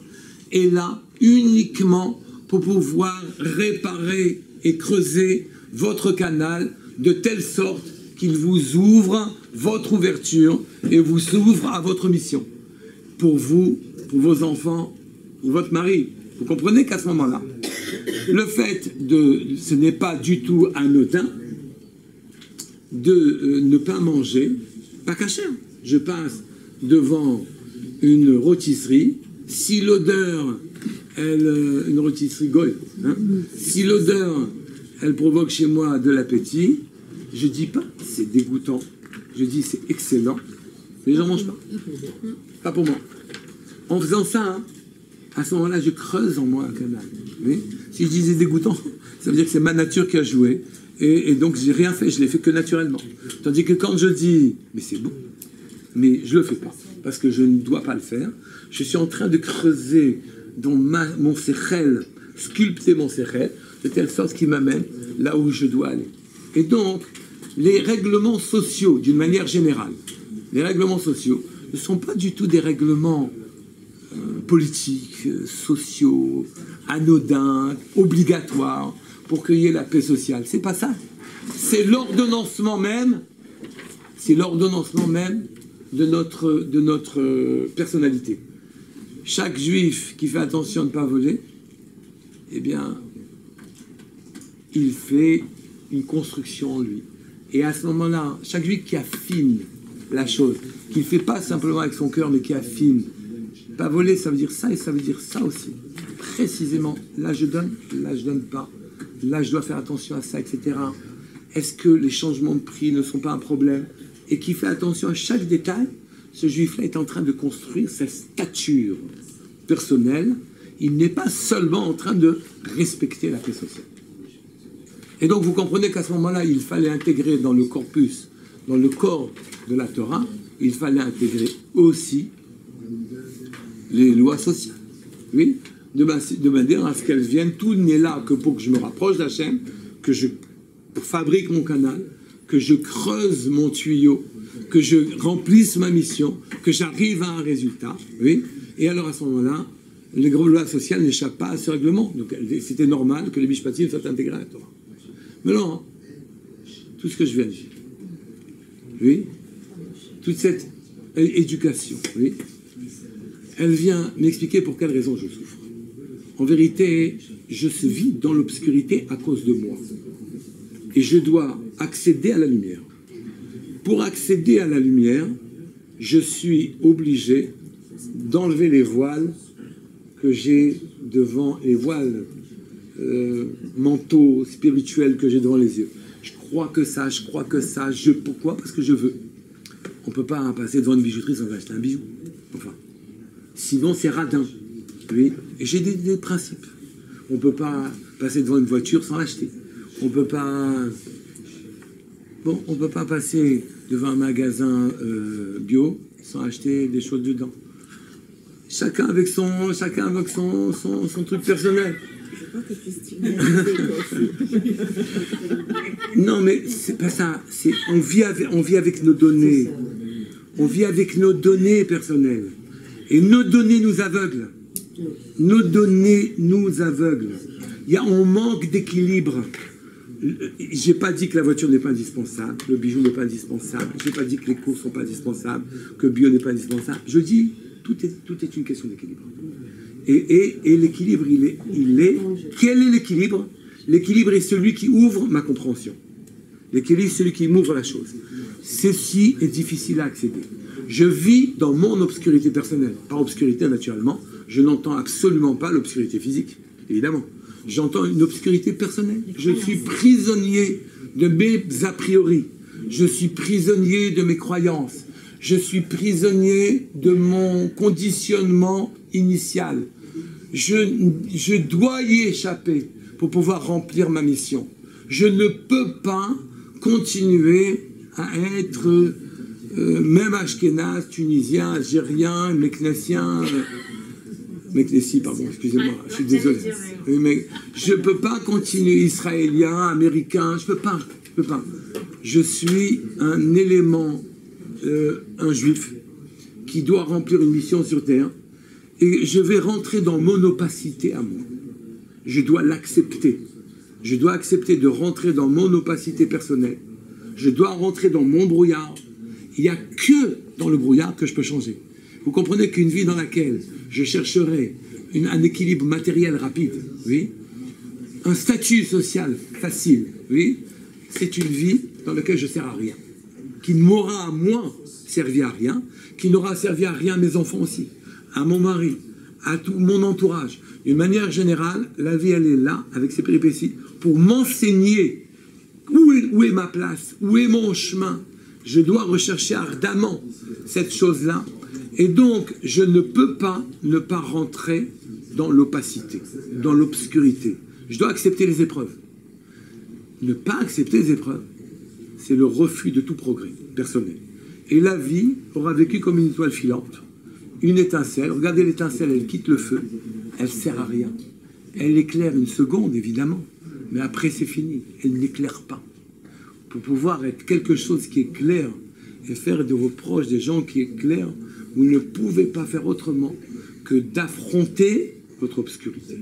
est là uniquement pour pouvoir réparer et creuser votre canal de telle sorte qu'il vous ouvre votre ouverture et vous ouvre à votre mission. Pour vous, pour vos enfants, pour votre mari. Vous comprenez qu'à ce moment-là, le fait ce n'est pas du tout anodin de ne pas manger, pas caché. Je passe devant une rôtisserie, si l'odeur, une rôtisserie goy, hein, si l'odeur, elle provoque chez moi de l'appétit, je dis pas c'est dégoûtant, je dis c'est excellent, mais j'en mange pas. Pas pour moi. En faisant ça, hein, à ce moment-là, je creuse en moi un canal. Oui, si je disais dégoûtant, ça veut dire que c'est ma nature qui a joué. Et donc, j'ai rien fait, je l'ai fait que naturellement. Tandis que quand je dis, mais c'est bon, mais je le fais pas, parce que je ne dois pas le faire, je suis en train de creuser dans mon séchel, sculpter mon séchel, de telle sorte qu'il m'amène là où je dois aller. Et donc, les règlements sociaux, d'une manière générale, les règlements sociaux ne sont pas du tout des règlements politiques, sociaux, anodins, obligatoires, pour qu'il y ait la paix sociale. C'est pas ça. C'est l'ordonnancement même, de notre personnalité. Chaque juif qui fait attention de ne pas voler, eh bien, il fait une construction en lui. Et à ce moment-là, chaque juif qui affine la chose, qui ne fait pas simplement avec son cœur, mais qui affine, pas voler, ça veut dire ça et ça veut dire ça aussi. Précisément, là je donne pas. Là, je dois faire attention à ça, etc. Est-ce que les changements de prix ne sont pas un problème? Et qui fait attention à chaque détail, ce juif-là est en train de construire sa stature personnelle. Il n'est pas seulement en train de respecter la paix sociale. Et donc, vous comprenez qu'à ce moment-là, il fallait intégrer dans le corpus, dans le corps de la Torah, il fallait intégrer aussi les lois sociales. Oui, de manière à ce qu'elles viennent, tout n'est là que pour que je me rapproche d'Hachem, que je fabrique mon canal, que je creuse mon tuyau, que je remplisse ma mission, que j'arrive à un résultat. Oui. Et alors à ce moment-là, les lois sociales n'échappent pas à ce règlement. Donc c'était normal que les mishpatim soient intégrés à la Torah. Mais non, tout ce que je viens de dire, oui, toute cette éducation, oui, elle vient m'expliquer pour quelle raison je souffre. En vérité, je vis dans l'obscurité à cause de moi. Et je dois accéder à la lumière. Pour accéder à la lumière, je suis obligé d'enlever les voiles que j'ai devant, les voiles mentaux, spirituels que j'ai devant les yeux. Je crois que ça, pourquoi? Parce que je veux. On ne peut pas passer devant une bijouterie sans acheter un bijou. Enfin, sinon c'est radin. Oui. Et j'ai des principes. On ne peut pas passer devant une voiture sans l'acheter. On ne peut pas... Bon, on ne peut pas passer devant un magasin bio sans acheter des choses dedans. Chacun avec son truc personnel. Non, mais c'est pas ça. On vit avec nos données. On vit avec nos données personnelles. Et nos données nous aveuglent. Nos données nous aveuglent. On manque d'équilibre. J'ai pas dit que la voiture n'est pas indispensable, le bijou n'est pas indispensable, j'ai pas dit que les courses sont pas indispensables, que bio n'est pas indispensable. Je dis tout est une question d'équilibre. Et l'équilibre, il est. Quel est l'équilibre? L'équilibre est celui qui ouvre ma compréhension. L'équilibre, c'est celui qui m'ouvre la chose. Ceci est difficile à accéder. Je vis dans mon obscurité personnelle. Par obscurité, naturellement, je n'entends absolument pas l'obscurité physique, évidemment. J'entends une obscurité personnelle. Je suis prisonnier de mes a priori. Je suis prisonnier de mes croyances. Je suis prisonnier de mon conditionnement initial. Je dois y échapper pour pouvoir remplir ma mission. Je ne peux pas continuer à être même ashkénaz, tunisien, algérien, meknessien... Meknessi, pardon, excusez-moi, je suis désolé. Mais je ne peux pas continuer israélien, américain, je ne peux pas. Je suis un élément, un juif, qui doit remplir une mission sur Terre, et je vais rentrer dans mon opacité à moi. Je dois l'accepter. Je dois accepter de rentrer dans mon opacité personnelle. Je dois rentrer dans mon brouillard. Il n'y a que dans le brouillard que je peux changer. Vous comprenez qu'une vie dans laquelle je chercherai un équilibre matériel rapide, oui, un statut social facile, oui, c'est une vie dans laquelle je ne sers à rien, qui m'aura à moi servi à rien, qui n'aura servi à rien à mes enfants aussi, à mon mari, à tout mon entourage. D'une manière générale, la vie, elle est là, avec ses péripéties, pour m'enseigner où est ma place, où est mon chemin. Je dois rechercher ardemment cette chose-là. Et donc, je ne peux pas ne pas rentrer dans l'opacité, dans l'obscurité. Je dois accepter les épreuves. Ne pas accepter les épreuves, c'est le refus de tout progrès personnel. Et la vie aura vécu comme une étoile filante, une étincelle. Regardez l'étincelle, elle quitte le feu, elle ne sert à rien. Elle éclaire une seconde, évidemment, mais après c'est fini, elle n'éclaire pas. Pour pouvoir être quelque chose qui éclaire et faire de vos proches des gens qui éclairent, vous ne pouvez pas faire autrement que d'affronter votre obscurité.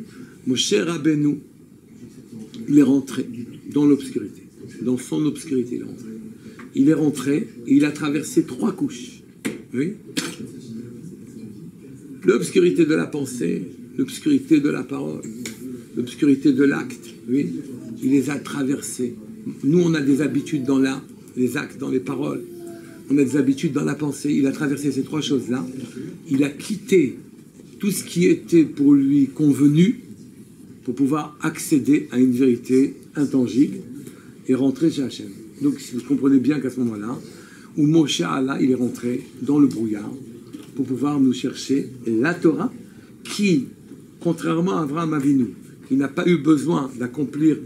Mon cher Rabbeinu, il est rentré dans l'obscurité, dans son obscurité, il est rentré. Il est rentré et il a traversé 3 couches. Oui. L'obscurité de la pensée, l'obscurité de la parole, l'obscurité de l'acte. Oui. Il les a traversées. Nous, on a des habitudes dans les actes, dans les paroles. On a des habitudes dans la pensée. Il a traversé ces 3 choses-là. Il a quitté tout ce qui était pour lui convenu pour pouvoir accéder à une vérité intangible et rentrer chez Hachem. Donc, vous comprenez bien qu'à ce moment-là, où Moshe Allah, il est rentré dans le brouillard pour pouvoir nous chercher la Torah qui, contrairement à Abraham Avinu, qui n'a pas eu besoin d'accomplir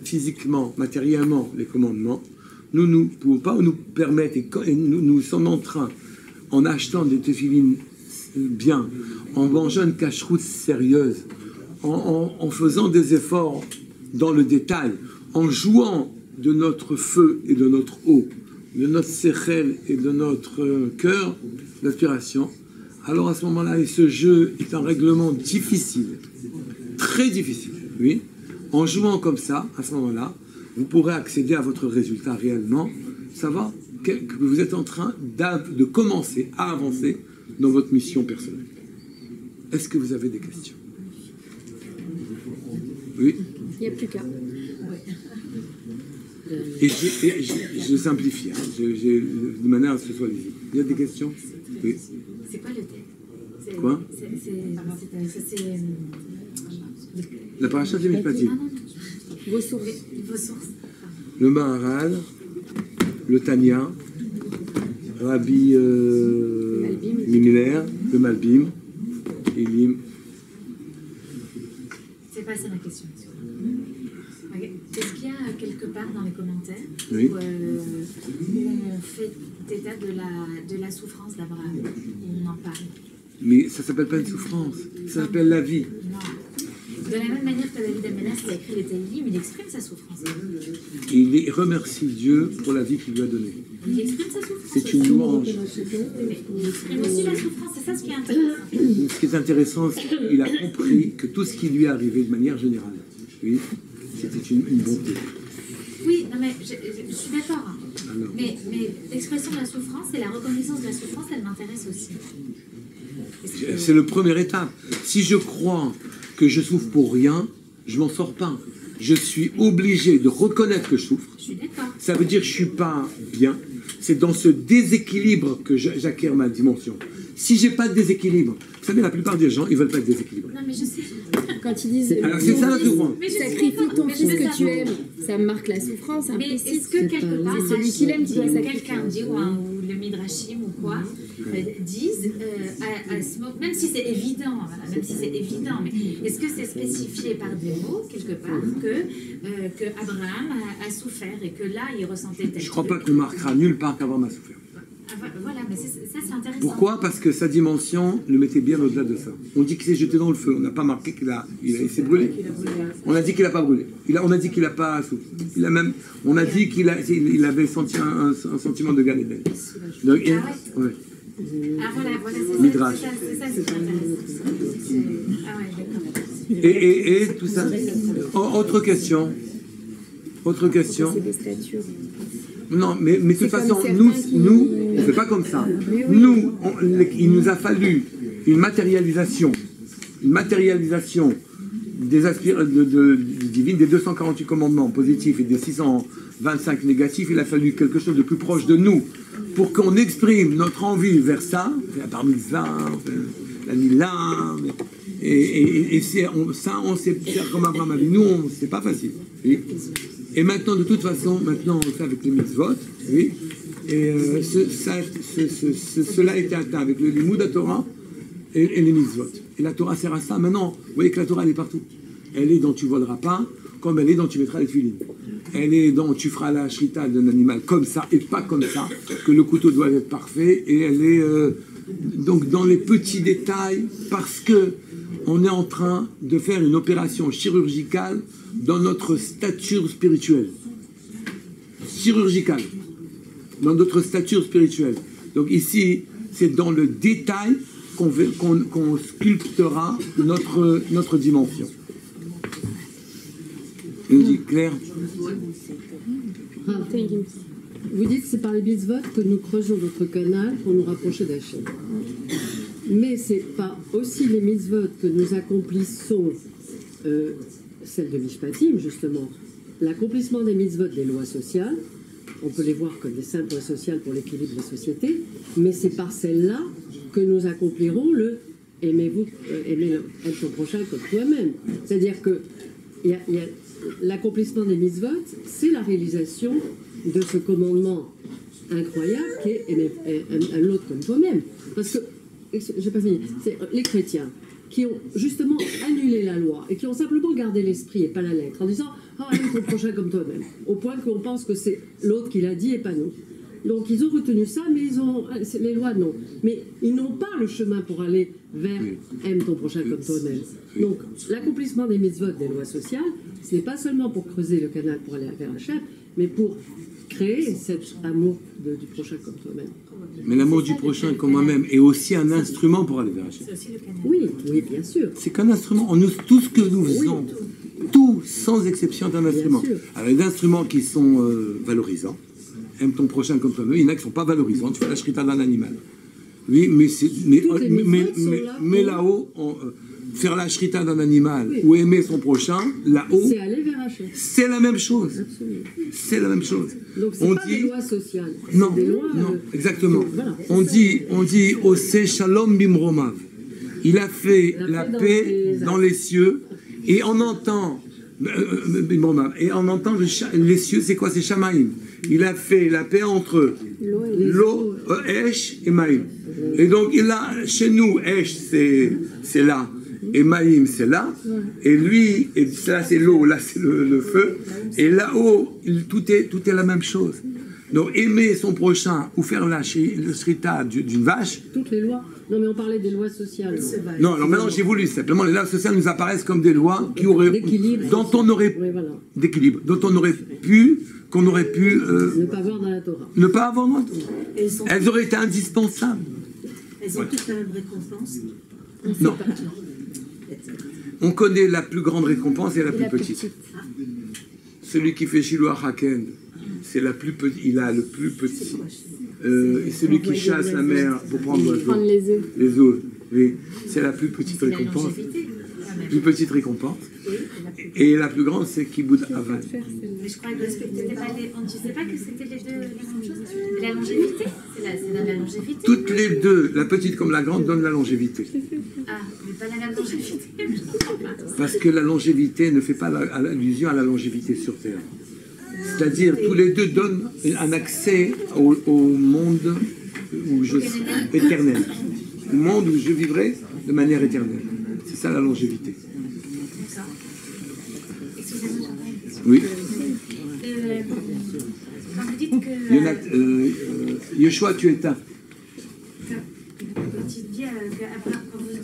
physiquement, matériellement les commandements, nous ne pouvons pas nous permettre, et nous sommes en train, en achetant des téphilines bien, en mangeant une cacheroute sérieuse, en faisant des efforts dans le détail, en jouant de notre feu et de notre eau, de notre séchel et de notre cœur, l'aspiration, alors à ce moment-là, et ce jeu est un règlement difficile, très difficile, oui. En jouant comme ça, à ce moment-là, vous pourrez accéder à votre résultat réellement, savoir que vous êtes en train de commencer à avancer dans votre mission personnelle. Est-ce que vous avez des questions? Oui. Il n'y a plus qu'à. Et je simplifie, hein, de manière à ce que ce soit lisible. Il y a des questions? Oui. C'est quoi le texte? Quoi? La paracha de Mishpatim. Vos sources. Le Maharal, le Tanya, Rabbi Mimler, le Malbim, Elim. C'est pas ça ma question. Okay. Est-ce qu'il y a quelque part dans les commentaires oui. où on fait état de la souffrance d'Abraham, où on en parle? Mais ça s'appelle pas une souffrance, ça s'appelle la vie. Non. De la même manière que David Aménas a écrit les Tehillim, il exprime sa souffrance. Il remercie Dieu pour la vie qu'il lui a donnée. Il exprime sa souffrance. C'est une louange. Mais il exprime aussi la souffrance, c'est ça ce qui est intéressant. Ce qui est intéressant, c'est qu'il a compris que tout ce qui lui est arrivé de manière générale, oui, c'était une bonté. Oui, non mais je suis d'accord. Hein. Mais l'expression de la souffrance et la reconnaissance de la souffrance, elle m'intéresse aussi. C'est le première étape. Si je crois que je souffre pour rien, je m'en sors pas. Je suis obligé de reconnaître que je souffre. Je suis d'accord. Ça veut dire que je suis pas bien. C'est dans ce déséquilibre que j'acquiers ma dimension. Si j'ai pas de déséquilibre, vous savez, la plupart des gens, ils veulent pas être déséquilibrés. Non mais je sais. Quand ils disent alors c'est ça la souffrance. sacrifie ton fils que tu aimes, ça marque la souffrance. Mais est-ce que quelque part, c'est celui qu'il aime qui doit sacrifier. Quelqu'un dit, ou le Midrashim ou quoi, disent, à ce moment, même si c'est évident, voilà, même si c'est évident, mais est-ce que c'est spécifié par des mots, quelque part, que Abraham a souffert et que là, il ressentait tel Je crois pas qu'on marquera nulle part qu'Abraham a souffert. Voilà, mais ça c'est intéressant. Pourquoi? Parce que sa dimension le mettait bien au-delà de ça. On dit qu'il s'est jeté dans le feu. On n'a pas marqué il s'est brûlé. On a dit qu'il n'a pas brûlé. On a dit qu'il n'a pas souffert. On a dit qu'il avait senti un sentiment de Gan Eden. Donc, ouais. Ah voilà, c'est Midrash. ça, c'est intéressant. Ah ouais, d'accord. Et tout ça. Autre question. Autre question. C'est des statures. Non, mais de toute façon, comme nous, certains qui- on ne fait pas comme ça. Nous, il nous a fallu une matérialisation des divines, des 248 commandements positifs et des 625 négatifs. Il a fallu quelque chose de plus proche de nous pour qu'on exprime notre envie vers ça, la bar mitzvah, la Mila, et ça, on sait faire comme Abraham Avinu, c'est pas facile. Oui. Et maintenant, de toute façon, maintenant on le fait avec les mitzvot, oui. Et cela a été atteint avec le Limoud à Torah et les mitzvot. Et la Torah sert à ça. Maintenant, vous voyez que la Torah, elle est partout. Elle est dans tu voleras pas, comme elle est dans tu mettras les filines. Elle est dans tu feras la shrita d'un animal comme ça et pas comme ça, que le couteau doit être parfait. Et elle est donc dans les petits détails, parce que on est en train de faire une opération chirurgicale dans notre stature spirituelle. Chirurgicale. Dans notre stature spirituelle. Donc ici, c'est dans le détail qu'on sculptera notre dimension. Il nous dit Claire. Vous dites que c'est par les mitzvot que nous creusons notre canal pour nous rapprocher d'Hachem. Mais c'est pas aussi les mitzvot que nous accomplissons, celle de Mishpatim justement, l'accomplissement des mitzvot des lois sociales. On peut les voir comme des simples lois sociales pour l'équilibre des sociétés, mais c'est par celle-là que nous accomplirons le aime ton prochain comme toi-même. C'est-à-dire que l'accomplissement des mitzvot, c'est la réalisation de ce commandement incroyable qui est aimer l'autre comme toi-même. Parce que, j'ai pas fini, c'est les chrétiens qui ont justement annulé la loi et qui ont simplement gardé l'esprit et pas la lettre, en disant « Ah, aime ton prochain comme toi-même », au point qu'on pense que c'est l'autre qui l'a dit et pas nous. Donc ils ont retenu ça, mais les lois non. Mais ils n'ont pas le chemin pour aller vers « aime ton prochain comme toi-même ». Donc l'accomplissement des mitzvot, des lois sociales, ce n'est pas seulement pour creuser le canal pour aller vers Hachem, mais pour créer cet amour du prochain comme toi-même. Mais l'amour du prochain comme moi-même est aussi un instrument pour aller vers Hachem. Oui, oui, bien sûr. C'est qu'un instrument. Tout ce que nous faisons, tout sans exception est un instrument. Alors, il y a des instruments qui sont valorisants. Aime ton prochain comme toi-même. Il y en a qui ne sont pas valorisants. Tu fais la shrita d'un animal. Oui, mais là-haut, faire la shrita d'un animal ou aimer son prochain, là-haut, c'est aller vers Hachem. C'est la même chose. Absolument. C'est la même chose. Donc c'est pas des lois sociales. Non, des lois, non, exactement. Voilà, on dit Ose Shalom Bimromav. Il a fait la paix dans les cieux et on entend les cieux, c'est quoi? C'est Shamaïm. Il a fait la paix entre l'eau, Esh et Maïm. Et donc chez nous, Esh c'est là. Et Maïm, c'est là. Et lui, et là c'est l'eau, là c'est le feu. Et là-haut, tout est la même chose. Donc aimer son prochain ou faire le shrita d'une vache. Toutes les lois. Non, mais on parlait des lois sociales. Non, alors maintenant j'ai voulu simplement les lois sociales nous apparaissent comme des lois qui auraient, dont on aurait d'équilibre, qu'on aurait pu ne pas avoir dans la Torah. Ne pas avoir dans la Torah. Elles auraient été indispensables. Elles ont toutes la même récompense. Non. On connaît la plus grande récompense et la plus petite. Celui qui fait Shiloh Haken, c'est la plus petite, il a le plus petit. Et celui qui chasse la mer pour prendre les œufs, oui, c'est la plus petite récompense. Plus petite récompense. Et la plus grande, c'est Kibbutz Aval. Mais je crois que tu ne sais pas que c'était les deux la même chose. La longévité, c'est dans la longévité. Toutes les deux, la petite comme la grande, donnent la longévité. Ah, mais pas la même longévité. Parce que la longévité ne fait pas allusion à la longévité sur Terre. C'est-à-dire, tous les deux donnent un accès au monde où je serai éternel. Au monde où je vivrai de manière éternelle. C'est ça la longévité. Excusez-moi, Oui. quand vous dites que... Yeshua, tu es un.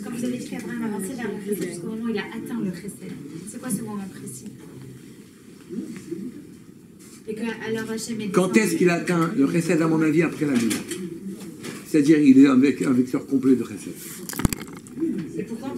Quand vous avez dit qu'Abraham avançait vers le chesed jusqu'au moment où il a atteint le chesed, c'est quoi ce moment précis? Et que, alors, Hachem est Quand est-ce qu'il atteint le chesed, à mon avis, après la Mila? C'est-à-dire il est un vecteur complet de recette. Et pourquoi?